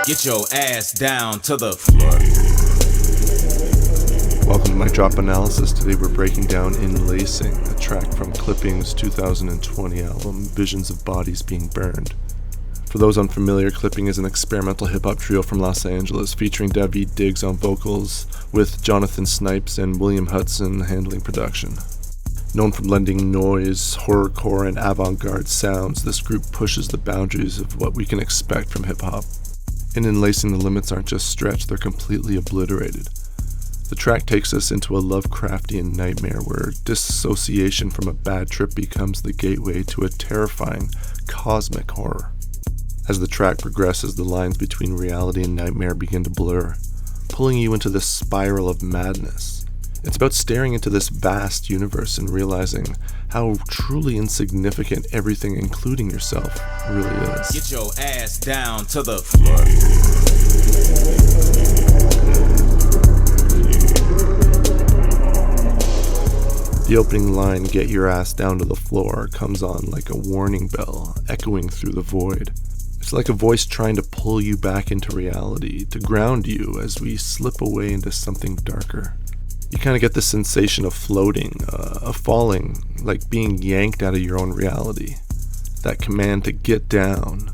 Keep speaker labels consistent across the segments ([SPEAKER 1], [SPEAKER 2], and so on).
[SPEAKER 1] Get your ass down to the floor.
[SPEAKER 2] Welcome to MicDrop Analysis. Today we're breaking down Enlacing, a track from Clipping's 2020 album, Visions of Bodies Being Burned. For those unfamiliar, Clipping is an experimental hip-hop trio from Los Angeles featuring David Diggs on vocals, with Jonathan Snipes and William Hudson handling production. Known for blending noise, horrorcore, and avant-garde sounds, this group pushes the boundaries of what we can expect from hip-hop. In Enlacing, the limits aren't just stretched, they're completely obliterated. The track takes us into a Lovecraftian nightmare where dissociation from a bad trip becomes the gateway to a terrifying cosmic horror. As the track progresses, the lines between reality and nightmare begin to blur, pulling you into this spiral of madness. It's about staring into this vast universe and realizing how truly insignificant everything, including yourself, really is.
[SPEAKER 1] Get your ass down to the floor.
[SPEAKER 2] The opening line, "Get your ass down to the floor," comes on like a warning bell, echoing through the void. It's like a voice trying to pull you back into reality, to ground you as we slip away into something darker. You kind of get this sensation of floating, of falling, like being yanked out of your own reality. That command to get down.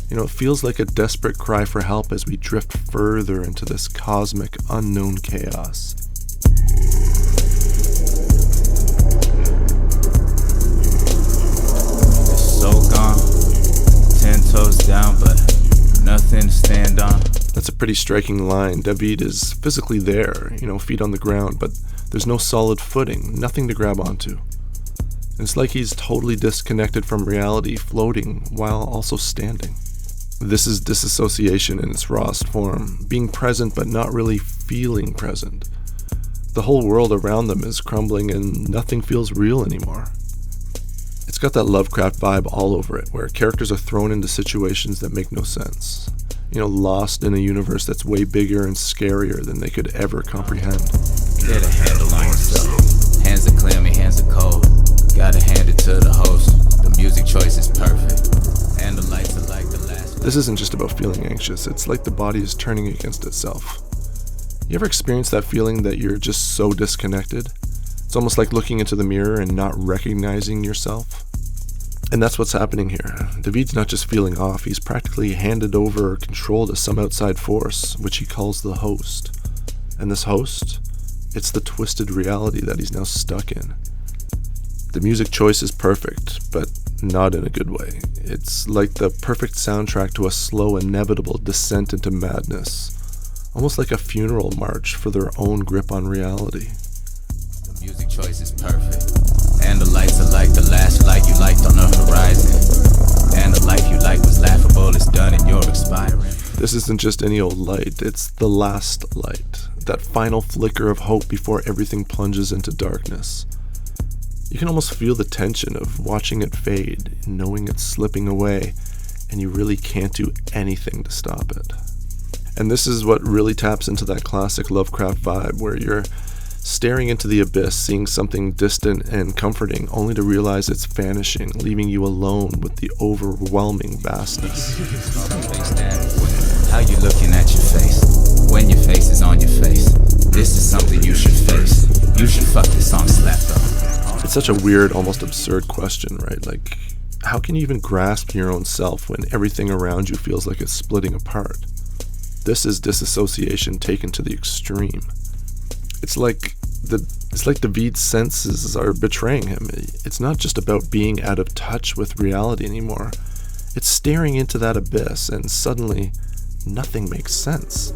[SPEAKER 2] It feels like a desperate cry for help as we drift further into this cosmic, unknown chaos.
[SPEAKER 1] It's so gone. 10 toes down, but nothing to stand on.
[SPEAKER 2] That's a pretty striking line. David is physically there, feet on the ground, but there's no solid footing, nothing to grab onto. And it's like he's totally disconnected from reality, floating while also standing. This is disassociation in its rawest form, being present but not really feeling present. The whole world around them is crumbling and nothing feels real anymore. It's got that Lovecraft vibe all over it, where characters are thrown into situations that make no sense. Lost in a universe that's way bigger and scarier than they could ever comprehend.
[SPEAKER 1] Get a handle on yourself. Hands are clammy, hands are cold. Gotta hand it to the host. The music choice is perfect. And the lights are like the last.
[SPEAKER 2] This isn't just about feeling anxious, it's like the body is turning against itself. You ever experience that feeling that you're just so disconnected? It's almost like looking into the mirror and not recognizing yourself. And that's what's happening here. David's not just feeling off, he's practically handed over control to some outside force, which he calls the host. And this host, it's the twisted reality that he's now stuck in. The music choice is perfect, but not in a good way. It's like the perfect soundtrack to a slow, inevitable descent into madness. Almost like a funeral march for their own grip on reality.
[SPEAKER 1] The music choice is perfect. And the lights are like the last light you liked on the horizon. And the life you liked was laughable, it's done and you're expiring.
[SPEAKER 2] This isn't just any old light, it's the last light. That final flicker of hope before everything plunges into darkness. You can almost feel the tension of watching it fade, knowing it's slipping away, and you really can't do anything to stop it. And this is what really taps into that classic Lovecraft vibe, where you're staring into the abyss, seeing something distant and comforting, only to realize it's vanishing, leaving you alone with the overwhelming vastness.
[SPEAKER 1] How you looking at your face? When your face is on your face. This is something you should face. You should fuck this song slap though.
[SPEAKER 2] It's such a weird, almost absurd question, right? Like, how can you even grasp your own self when everything around you feels like it's splitting apart? This is disassociation taken to the extreme. It's like David's senses are betraying him. It's not just about being out of touch with reality anymore. It's staring into that abyss, and suddenly, nothing makes sense.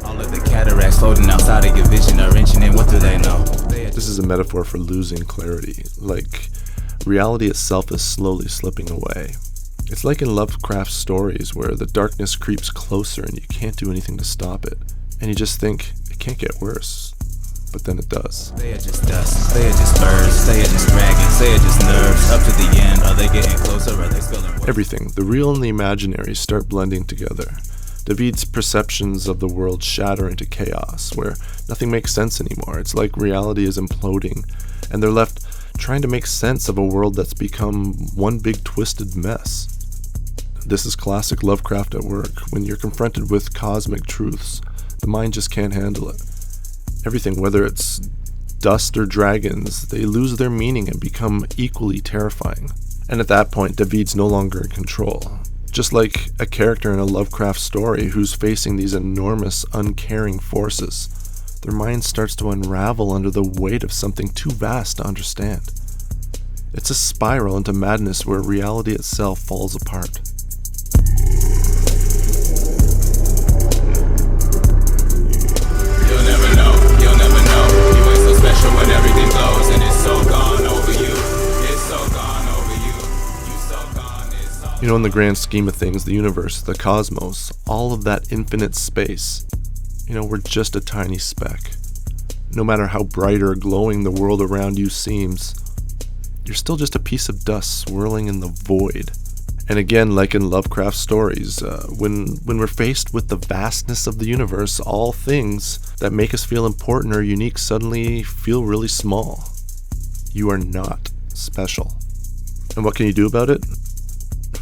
[SPEAKER 1] All of the cataracts floating outside of your vision are inching in. What do they know?
[SPEAKER 2] This is a metaphor for losing clarity. Like, reality itself is slowly slipping away. It's like in Lovecraft's stories, where the darkness creeps closer and you can't do anything to stop it. And you just think, it can't get worse. But then it does.
[SPEAKER 1] They are just dust, they are just birds, they are just dragons, they are just nerves. Up to the end, are they getting closer, are they spilling worse?
[SPEAKER 2] Everything, the real and the imaginary, start blending together. David's perceptions of the world shatter into chaos, where nothing makes sense anymore. It's like reality is imploding, and they're left trying to make sense of a world that's become one big twisted mess. This is classic Lovecraft at work. When you're confronted with cosmic truths, the mind just can't handle it. Everything, whether it's dust or dragons, they lose their meaning and become equally terrifying. And at that point, David's no longer in control. Just like a character in a Lovecraft story who's facing these enormous, uncaring forces, their mind starts to unravel under the weight of something too vast to understand. It's a spiral into madness where reality itself falls apart.
[SPEAKER 1] You'll never know, you ain't so special when everything blows and it's so gone over you. It's so gone over you. You so gone, it's so
[SPEAKER 2] You know, in the grand scheme of things, the universe, the cosmos, all of that infinite space, we're just a tiny speck. No matter how bright or glowing the world around you seems, you're still just a piece of dust swirling in the void. And again, like in Lovecraft stories, when we're faced with the vastness of the universe, all things that make us feel important or unique suddenly feel really small. You are not special. And what can you do about it?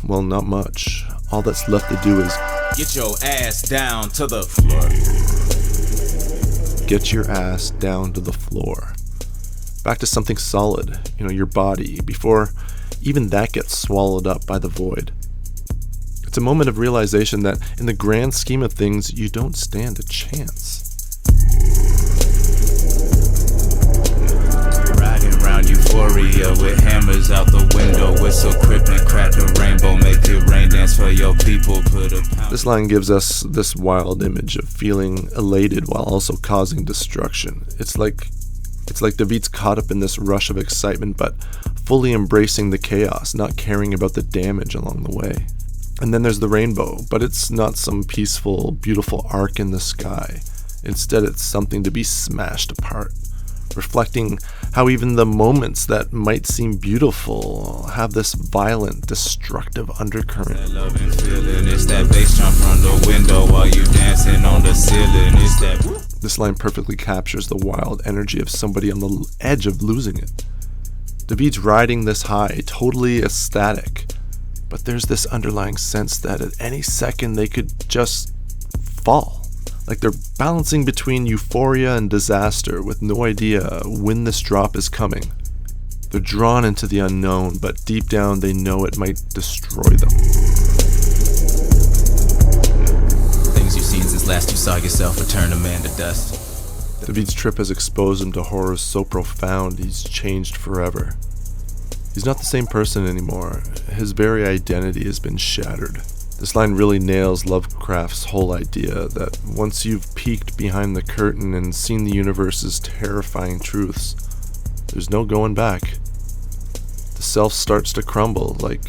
[SPEAKER 2] Well, not much. All that's left to do is
[SPEAKER 1] get your ass down to the floor.
[SPEAKER 2] Get your ass down to the floor. Back to something solid, your body, before even that gets swallowed up by the void. It's a moment of realization that in the grand scheme of things, you don't stand a chance.
[SPEAKER 1] Riding around euphoria with hammers out the window, whistle, crippling, crack the rainbow, make it rain dance for your people, put a pound.
[SPEAKER 2] This line gives us this wild image of feeling elated while also causing destruction. It's like David's caught up in this rush of excitement, but fully embracing the chaos, not caring about the damage along the way. And then there's the rainbow, but it's not some peaceful, beautiful arc in the sky. Instead, it's something to be smashed apart, reflecting how even the moments that might seem beautiful have this violent, destructive undercurrent.
[SPEAKER 1] That loving feeling, it's that bass jump from the window while you dancing on the ceiling, it's that.
[SPEAKER 2] This line perfectly captures the wild energy of somebody on the edge of losing it. David's riding this high, totally ecstatic, but there's this underlying sense that at any second they could just fall. Like they're balancing between euphoria and disaster with no idea when this drop is coming. They're drawn into the unknown, but deep down they know it might destroy them.
[SPEAKER 1] Things you've seen since last you saw yourself return a man to dust.
[SPEAKER 2] David's trip has exposed him to horrors so profound he's changed forever. He's not the same person anymore. His very identity has been shattered. This line really nails Lovecraft's whole idea that once you've peeked behind the curtain and seen the universe's terrifying truths, there's no going back. The self starts to crumble like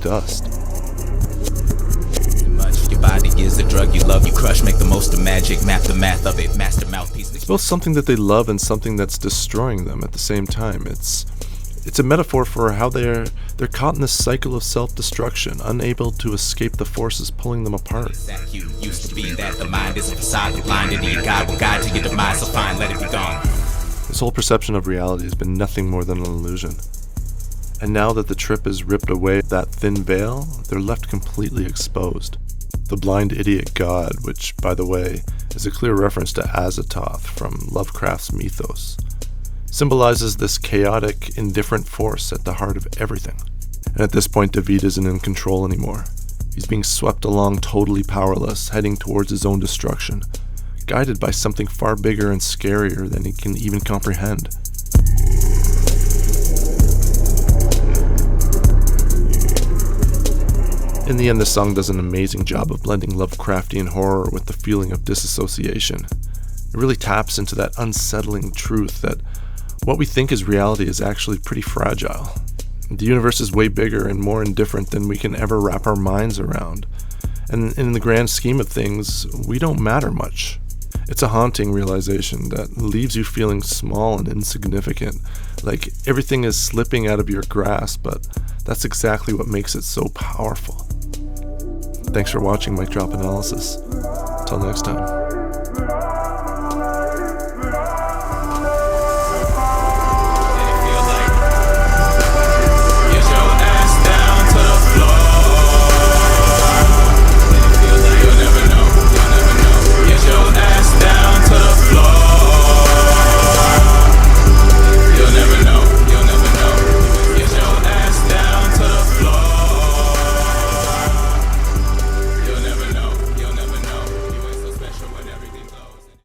[SPEAKER 2] dust.
[SPEAKER 1] Your body is the drug you love, you crush, make the most of magic, map the math of it, master mouthpiece.
[SPEAKER 2] It's both something that they love and something that's destroying them at the same time. It's a metaphor for how they're caught in this cycle of self-destruction, unable to escape the forces pulling them apart.
[SPEAKER 1] That you used to be that the mind is a facade, you're blinded, and your God will guide to your demise, so fine, let it be gone.
[SPEAKER 2] This whole perception of reality has been nothing more than an illusion. And now that the trip has ripped away that thin veil, they're left completely exposed. The blind idiot god, which, by the way, is a clear reference to Azathoth from Lovecraft's mythos, symbolizes this chaotic, indifferent force at the heart of everything. And at this point, David isn't in control anymore. He's being swept along totally powerless, heading towards his own destruction, guided by something far bigger and scarier than he can even comprehend. In the end, the song does an amazing job of blending Lovecraftian horror with the feeling of disassociation. It really taps into that unsettling truth that what we think is reality is actually pretty fragile. The universe is way bigger and more indifferent than we can ever wrap our minds around. And in the grand scheme of things, we don't matter much. It's a haunting realization that leaves you feeling small and insignificant, like everything is slipping out of your grasp, but that's exactly what makes it so powerful. Thanks for watching MicDrop Analysis. Till next time.